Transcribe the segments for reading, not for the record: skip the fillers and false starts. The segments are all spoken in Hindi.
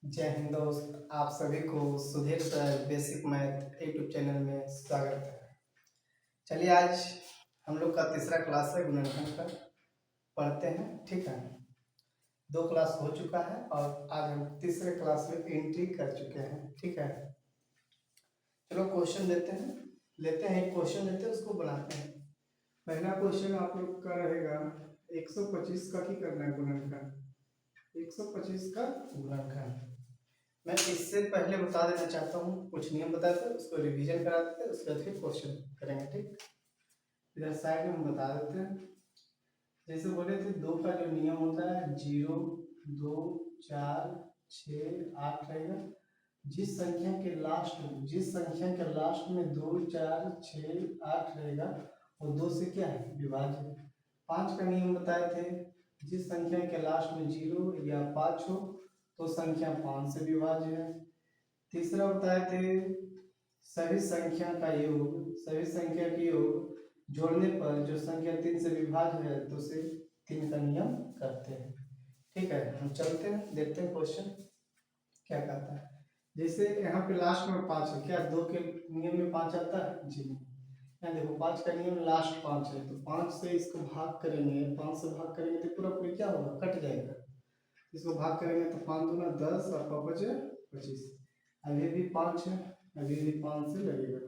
जय हिंद दोस्त, आप सभी को Sudhir sir basic math YouTube channel में स्वागत है। चलिए आज हम लोग का तीसरा क्लास है गुणनखंड का, पढ़ते हैं। ठीक है, 2 क्लास हो चुका है और आज हम तीसरे क्लास में एंट्री कर चुके हैं। ठीक है, चलो क्वेश्चन लेते हैं एक क्वेश्चन लेते हैं, उसको बनाते हैं। पहला क्वेश्चन आप लोग का रहेगा 125 का ही करना है गुणनखंड। 125 का गुणनखंड मैं इससे पहले बता देना चाहता हूँ, कुछ नियम बताते हैं, उसको रिवीजन करा देते हैं, उसके बाद फिर क्वेश्चन करेंगे। ठीक, इधर साइड में हम बता देते हैं। जैसे बोले थे, 2 का जो नियम होता है 0, 2, 4, 6, 8 रहेगा। जिस संख्या के लास्ट में 2, 4, 6, 8 रहेगा वो 2 से क्या है, विभाज्य। 5 का नियम बताए थे, जिस संख्या के लास्ट में 0 या 5 हो तो संख्या 5 से विभाज्य है। तीसरा बताए थे, सभी संख्या के योग जोड़ने पर जो संख्या 3 से विभाज्य है तो उसे 3 का नियम करते हैं। ठीक है, हम चलते हैं, देखते हैं क्वेश्चन क्या कहता है। जैसे यहाँ पे लास्ट में 5 है, क्या 2 के नियम में 5 आता है? जी नहीं। यहाँ देखो 5 का नियम लास्ट 5 है, तो 5 से इसको भाग करेंगे, 5 से भाग करेंगे तो पूरा पूरी क्या होगा, कट जाएगा। इसको भाग करेंगे तो 5 दूना 10 और 5 बचे 25। अभी भी 5 है, अभी भी 5 से लगेगा,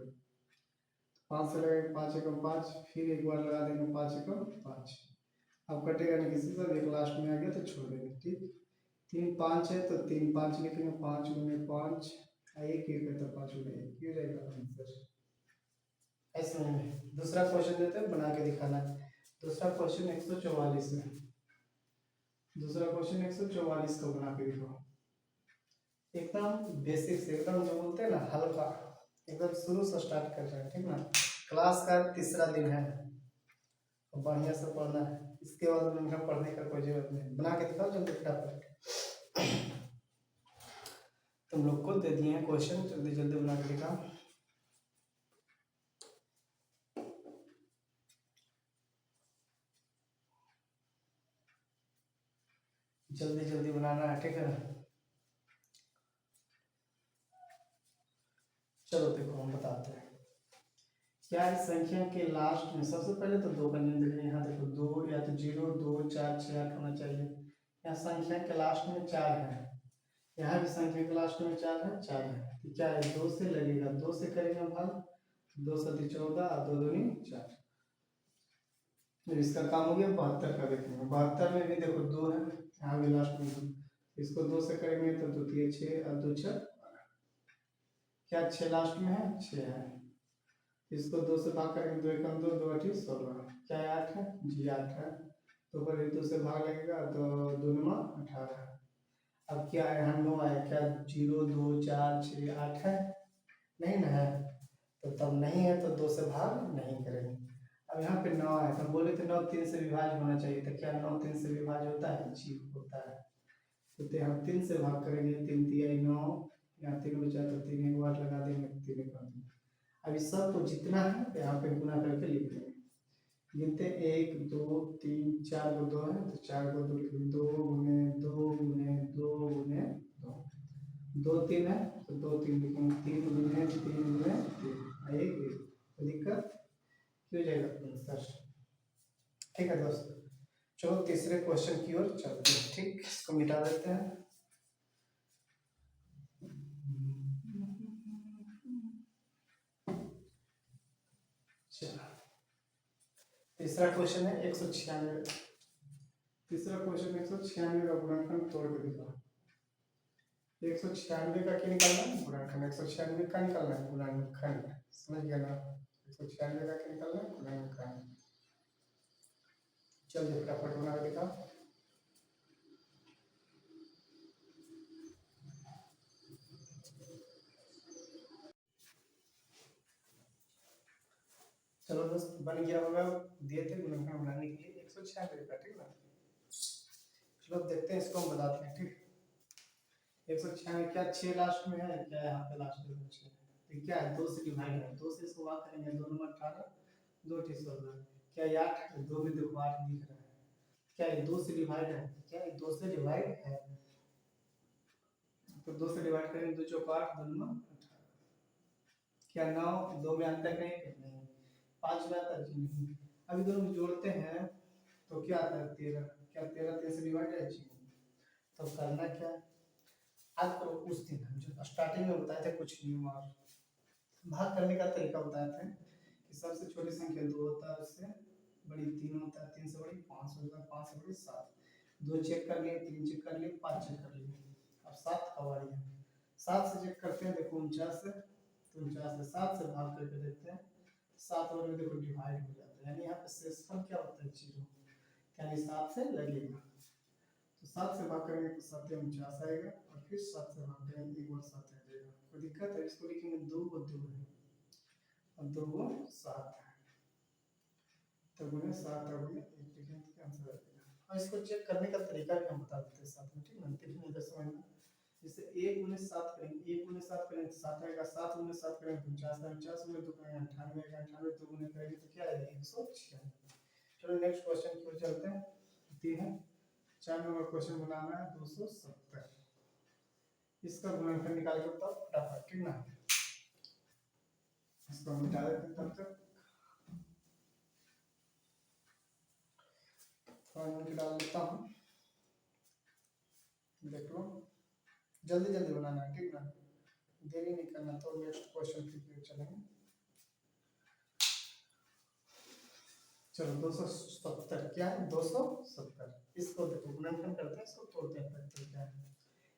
5 से लगेगा, 5 एकम 5, फिर एक बार लगा देंगे 5 एकम 5। अब कटेगा नहीं किसी से, एक लास्ट में आ गया तो छोड़ देंगे। ठीक, 3 5 है तो 3 5 लिखेंगे, 5 गुने 5, एक है तो 5 गुने 1 ये रहेगा आंसर। ऐसे में दूसरा क्वेश्चन देते हैं, बना के दिखाना है। दूसरा क्वेश्चन 144 में, दूसरा क्वेश्चन 144 को बना के दिखाओ। एकदम बेसिक से, एकदम जो बोलते हैं ना हल्का, एकदम शुरू से स्टार्ट कर रहे हैं। ठीक ना, क्लास का तीसरा दिन है, तो बढ़िया से पढ़ना है। इसके बाद उनका पढ़ने का कोई जरूरत नहीं। बना के दिखाओ जल्दी फटाफट। तुम लोग को दे दिए हैं क्वेश्चन, जल्दी जल्दी बना के दिखाओ। जल्दी जल्दी बनाना है, ठीक है ना। चलो देखो हम बताते हैं। क्या इस संख्या के लास्ट में, सबसे पहले तो 2 का नियम देखेंगे। यहाँ देखो 2 या तो 0, 2, 4, 6, 8 होना चाहिए। यहाँ संख्या के लास्ट में 4 है, यहाँ भी संख्या के लास्ट में 4 है, 4 है, तो क्या है, 2 से लगेगा, 2 से करेंगे भाग, 2 सती 14 और 2 दूनी 4। जब इसका काम हो गया 72 का देखेंगे। 72 में भी देखो 2 है, यहाँ भी लास्ट में 2, इसको 2 से करेंगे तो 2 3 6 और 2 6 क्या 6 लास्ट में है, 6 है। इसको 2 से भाग करेंगे, 2 एकम 2, 2 8 16, क्या 8 है जी, 8 है। तो पर 2 से भाग लगेगा तो 2 9 18। अब क्या है, यहाँ 9 आया, क्या 0 2 4 6 8 है, नहीं ना है, तो तब नहीं है तो 2 से भाग नहीं करेंगे। अब यहाँ पे 9 है, तो बोले थे 9 3 से विभाज्य होना चाहिए, तो क्या 9 3 से विभाज्य होता है जी, होता है। तो हम 3 से भाग करेंगे, 3 3 9, यहाँ 3 बचा तो 3 एक बार लगा देंगे, 3 एक बार। अब इस सब को जितना है यहाँ पे गुना करके लिख देंगे। गिनते 1 2 3 4 को 2 है तो 4 को 2 लिखेंगे, 2 गुने 2 गुने 2 गुने 2, 2 3 है तो 2 3 लिखेंगे, 3 गुने 3 गुने 3, एक तो दिक्कत क्यों जाएगा आंसर। ठीक है दोस्त, चलो तीसरे क्वेश्चन की ओर चलते हैं। ठीक, इसको मिटा देते हैं। तीसरा क्वेश्चन है 196। तीसरा क्वेश्चन 196 का गुणनखंड तोड़ के दिखाओ। 196 का क्या निकालना है, गुणनखंड। 196 का निकालना है गुणनखंड, समझ गया ना। 196 का क्या निकालना है, गुणनखंड। चलिए फटाफट बना के दिखाओ। चलो दोस्त, बन गया होगा, दिए थे गुणनखंड बनाने के लिए 196 का। ठीक ना, चलो देखते हैं, इसको हम बताते हैं। ठीक, 196 क्या 6 लास्ट में है, क्या यहाँ पे लास्ट में 6 है, तो क्या है 2 से डिवाइड है, 2 से इसको भाग करेंगे, 2 नंबर 18, 2 टी 16, क्या ये 8 है, 2 में देखो 8 दिख रहा है, क्या ये 2 से डिवाइड है, क्या ये 2 से डिवाइड है, इसको 2 से डिवाइड करेंगे, 2 चौक 8, 2 9 18। क्या 9 2 में अंतर कहीं पे नहीं, 5 में आता जी नहीं। अभी दोनों जोड़ते हैं तो क्या आता है 13। क्या 13 3 से डिवाइड है जी नहीं। तो करना क्या, आज करो उस दिन हम जो स्टार्टिंग में बताए थे कुछ नियम और भाग करने का तरीका बताए थे कि सबसे छोटी संख्या 2 होता है, उससे बड़ी 3 होता है, 3 से बड़ी 5 होता है, 5 से बड़ी 7। 2 चेक कर लिए, 3 चेक कर लिए, 5 चेक कर लिए। अब 7 का बारी है, 7 से चेक करते हैं, देखो 49 है, तो 49 से 7 से भाग करके देखते हैं, 7 और में देखो डिवाइड हो जाता है, यानी यहाँ पे शेषफल क्या होता है 0, यानी 7 से लगेगा। तो 7 से भाग करेंगे तो 7 49 आएगा, और फिर 7 से भाग करेंगे एक बार 7 आ जाएगा। कोई दिक्कत है, इसको लिखेंगे 2 को 2 है और 2 को 7 है, तो गुने 7 और गुने 1 लिखेंगे तो आंसर आ जाएगा। और इसको चेक करने का तरीका भी हम बता देते हैं साथ में, ठीक है, देखिए इधर समझना। जैसे 1 गुने 7 करेंगे, 1 गुने 7 करेंगे तो 7 आएगा, 7 गुने 7 करेंगे तो 50 आएगा, 50 गुने 2 करेंगे 98 आएगा, 98 2 गुने करेंगे तो क्या आएगा 196। चलो नेक्स्ट क्वेश्चन की ओर चलते हैं। ठीक है, 4 नंबर क्वेश्चन बनाना है 270। इसका गुणनफल निकाल के बताओ फटाफट, ठीक ना। इसको मिटा देते हैं तब तक, फॉर्मूला डाल देता हूँ, देख लो, जल्दी जल्दी बनाना है, ठीक ना, देरी नहीं करना। तो नेक्स्ट क्वेश्चन की ओर चलेंगे। चलो 270 क्या है 270, इसको देखो गुणनफल करते हैं, इसको तोड़ते हैं, फैक्टर क्या है,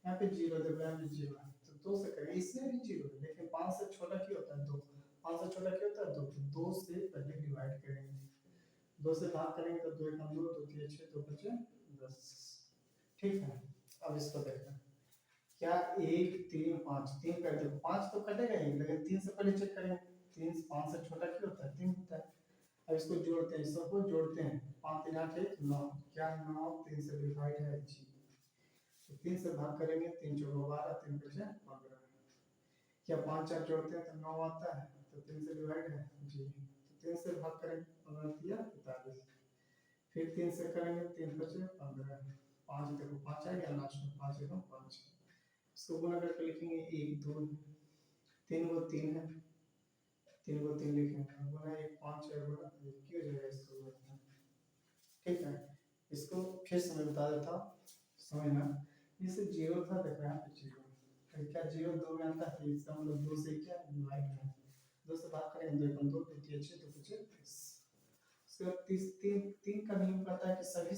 यहाँ पे 0 देखो, यहाँ पे 0 है, तो 2 से करेंगे, इसमें भी 0 है, लेकिन 5 से छोटा क्या होता है 2, 5 से छोटा क्या होता है 2, तो 2 से पहले डिवाइड करेंगे, 2 से भाग करेंगे तो 2 1 2, 2 3 6, 2 5 10, ठीक है। अब इसको देखना, क्या 1 3 5, 3 कर दो, 5 तो कटेगा ही, लेकिन 3 से पहले चेक करेंगे, 3 5 से छोटा क्या होता है 3 होता है। अब इसको जोड़ते हैं, सबको जोड़ते हैं, 5 3 8 1 9, क्या 9 3 से डिवाइड है जी, तो 3 से भाग करेंगे, 3 चौको 12, 3 5 15, क्या 5 4 जोड़ते हैं तो 9 आता है, तो 3 से डिवाइड है जी, तो 3 से भाग करेंगे 15 दिया 45, फिर 3 से करेंगे 3 5 15, 5 देखो 5 आ गया लास्ट में, 5 1 5, इसको गुणा करके लिखेंगे 1 2, 3 को 3 है, 3 को 3 लिखेंगे, गुणा 1 5 है, गुणा 1 की हो जाएगा इसको गुणा, ठीक है। इसको फिर से मैं बता देता हूँ, समझना, जैसे 0 था, देखो यहाँ पे 0, तो क्या 0 2 में आता है, इसका मतलब 2 से क्या डिवाइड है, 2 से भाग करेंगे 2 1 2, 2 3 6, 2 5 30। उसके बाद 3 का नियम कहता है कि सभी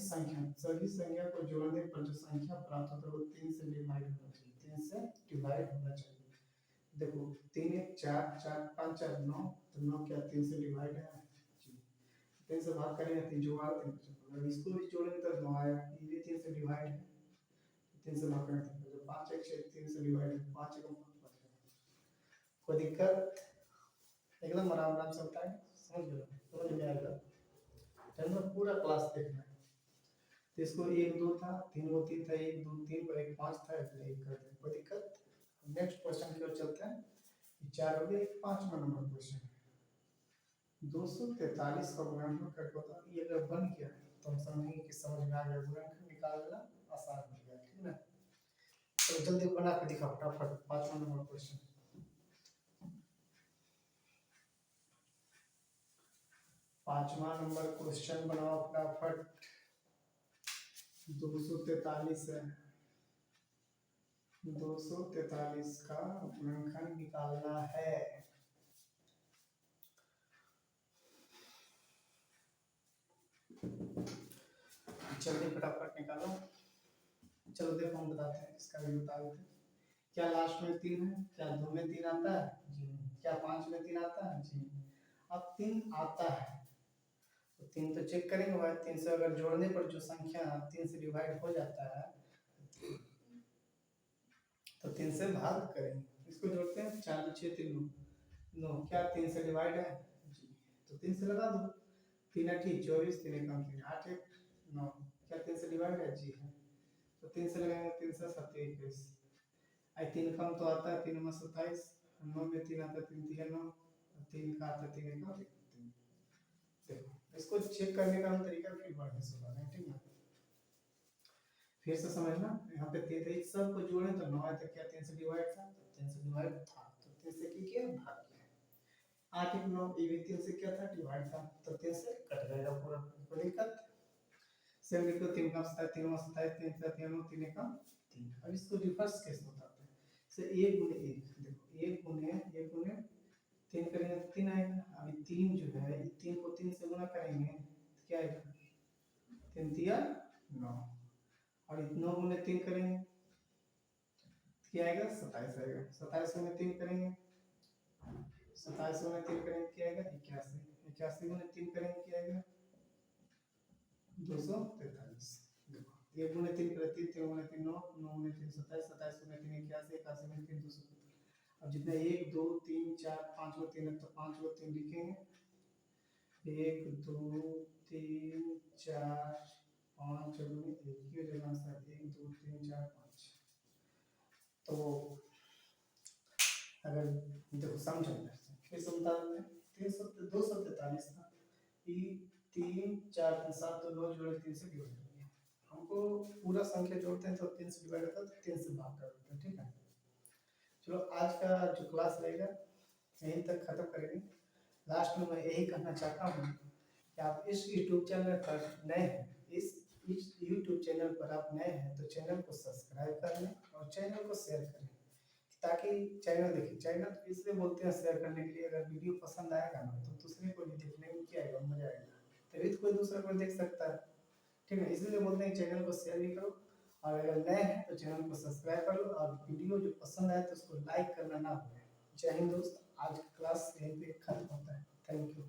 संख्या को जोड़ने पर जो संख्या प्राप्त होता है वो 3 से डिवाइड होना चाहिए, 3 से डिवाइड होना चाहिए। देखो 3 1 4 4 5 4 9, तो 9 क्या 3 से डिवाइड है जी, 3 से भाग करेंगे 3 जो 12 3 अगर इसको भी जोड़ेंगे तो 9 आएगा, ये भी 3 से डिवाइड है, 3 से भाग करेंगे तो 5 1 6 3 से डिवाइड है, 5 1 5, कोई दिक्कत, एकदम आराम आराम से होता है, समझ गए, समझ में आएगा, चलो पूरा क्लास देखना है। तो इसको 1 2 था, 3 को 3 था, 1 2 3 को 1 5 था, इसलिए 1 कर दें, कोई दिक्कत। नेक्स्ट क्वेश्चन की ओर चलते हैं, 4 हो गया, 5वां नंबर क्वेश्चन, 243 का गुणनफल करके बताओ। ये अगर बन गया तो हम समझेंगे कि समझ में आ गया, गुणनफल निकालना आसान हो गया, ठीक है ना। तो जल्दी बना के दिखाओ फटाफट 5वां नंबर क्वेश्चन। 5वां नंबर क्वेश्चन बनाओ फटाफट, 243 है, 243 का गुणनफल निकालना है। जल्दी फटाफट निकालो, चलो देखो हम बताते हैं, इसका भी बता देते हैं। क्या लास्ट में 3 है, क्या 2 में 3 आता है जी, क्या 5 में 3 आता है जी, अब 3 आता है तो 3 तो चेक करेंगे भाई, 3 से अगर जोड़ने पर जो संख्या 3 से डिवाइड हो जाता है तो 3 से भाग करेंगे, इसको जोड़ते हैं, 4 6 3 9, 9 क्या 3 से डिवाइड है जी, तो 3 से लगा दो, 3 8 24, 3 1 3 8 1 9, क्या 3 से डिवाइड है जी है, तो 3 से लगाएंगे, 3 से 7 21, आई 3 कम तो आता है, 3 में 27, 9 में 3 आता है, 3 3 9, 3 का आता है 3 1 3। देखो इसको चेक करने का हम तरीका फिर बढ़िया से बता रहे हैं, ठीक है। फिर से समझना, यहाँ पे 33 सबको जोड़े तो 9 है, तो क्या 3 से डिवाइड था, तो 3 से डिवाइड था, तो 3 से की किया भाग किया। 8 1 9 ये भी 3 से क्या था डिवाइड था, तो 3 से कट जाएगा पूरा, कोई दिक्कत। सेम लिखो 3 का 27 3 का 27 3 का 3 3 का 3। अब इसको रिवर्स कैसे बताते हैं, से 1 गुने 1, देखो 1 गुने 3 करेंगे तो 3 आएगा। अभी 3 जो है, 3 को 3 से गुना करेंगे तो क्या आएगा, 3 तिया 9, और 9 गुने 3 करेंगे क्या आएगा, 27 आएगा। 27 गुने 3 करेंगे, 27 गुने 3 करेंगे क्या आएगा, 81। 81 गुने 3 करेंगे क्या आएगा, 243। देखो 1 गुने 3 करे 3, 3 गुने 3 9, 9 गुने 3 27, 27 गुने 3 81, 81 गुने 3 270। अब जितना 1 2 3 4 5 को 3 है तो 5 को 3 लिखेंगे, 1 2 3 4 5 गुने 1 की जगह आंसर 1 2 3 4 5। तो अगर देखो समझो फिर से बता देते हैं, 243 था, ई 3 4 7 तो 9 जोड़े 3 से डिवाइड करेंगे, हमको पूरा संख्या जोड़ते हैं तो 3 से डिवाइड होता है तो 3 से भाग कर देते हैं, ठीक है। चलो आज का जो क्लास रहेगा यहीं तक खत्म करेंगे। लास्ट में मैं यही कहना चाहता हूँ कि आप इस यूट्यूब चैनल पर नए हैं, इस यूट्यूब चैनल पर आप नए हैं तो चैनल को सब्सक्राइब कर लें और चैनल को शेयर करें, ताकि चैनल देखिए, चैनल इसलिए बोलते हैं शेयर करने के लिए, अगर वीडियो पसंद आएगा ना तो दूसरे को भी देखने में क्या आएगा, मजा आएगा, तभी तो कोई दूसरा को देख सकता है, ठीक है। इसलिए बोलते हैं चैनल को शेयर भी करो, और अगर नए हैं तो चैनल को सब्सक्राइब कर लो, और वीडियो जो पसंद आए तो उसको लाइक करना ना भूलें। जय हिंद दोस्त, आज की क्लास यहीं पे खत्म होता है, थैंक यू।